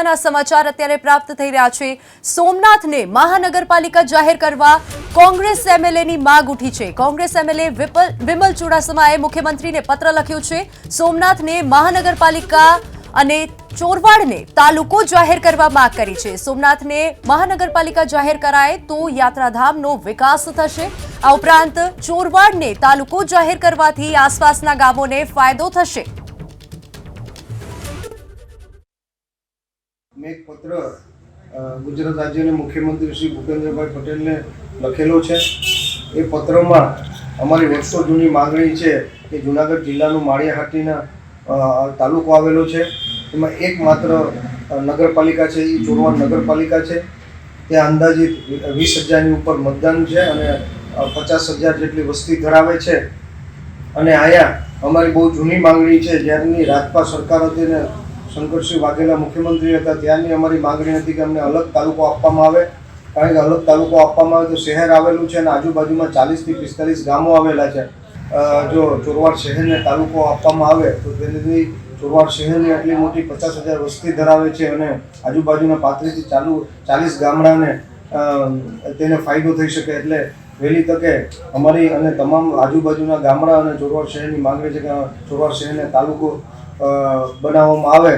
મહત્વના સમાચાર અત્યારે પ્રાપ્ત થઈ રહ્યા છે। સોમનાથને મહાનગરપાલિકા જાહેર કરવા કોંગ્રેસ એમએલએની માંગ ઉઠી છે। કોંગ્રેસ એમએલએ વિમલ ચુડાસમાએ મુખ્યમંત્રીને પત્ર લખ્યો છે। સોમનાથને મહાનગરપાલિકા અને ચોરવાડને તાલુકો જાહેર કરવા માંગ કરી છે। સોમનાથને મહાનગરપાલિકા જાહેર કરાય તો યાત્રાધામનો વિકાસ થશે। આ ઉપરાંત ચોરવાડને તાલુકો જાહેર કરવાથી આસપાસના ગામોને ફાયદો થશે। મેં એક પત્ર ગુજરાત રાજ્યના મુખ્યમંત્રી શ્રી ભૂપેન્દ્રભાઈ પટેલને લખેલો છે। એ પત્રમાં અમારી વર્ષો જૂની માંગણી છે કે જૂનાગઢ જિલ્લાનું માળિયાહાટીના તાલુકો આવેલો છે, એમાં એકમાત્ર નગરપાલિકા છે એ ચોરવાડ નગરપાલિકા છે। ત્યાં અંદાજિત 20,000ની ઉપર મતદાન છે અને 50,000 જેટલી વસ્તી ધરાવે છે। અને અહીંયા અમારી બહુ જૂની માંગણી છે, જ્યારની રાજપા સરકાર હતી ને શંકરસિંહ વાઘેલા મુખ્યમંત્રી હતા ત્યારની અમારી માંગણી હતી કે અમને અલગ તાલુકો આપવામાં આવે, કારણ કે અલગ તાલુકો આપવામાં આવે તો શહેર આવેલું છે અને આજુબાજુમાં 40થી 45 ગામો આવેલા છે। જો ચોરવાડ શહેરને તાલુકો આપવામાં આવે તો તેનાથી ચોરવાડ શહેરની આટલી મોટી 50,000 વસ્તી ધરાવે છે અને આજુબાજુના 35થી 40 ગામડાને તેને ફાયદો થઈ શકે। એટલે વહેલી તકે અમારી અને તમામ આજુબાજુના ગામડા અને ચોરવાડ શહેરની માંગણી છે કે ચોરવાડ શહેરને તાલુકો બનાવવામાં આવે।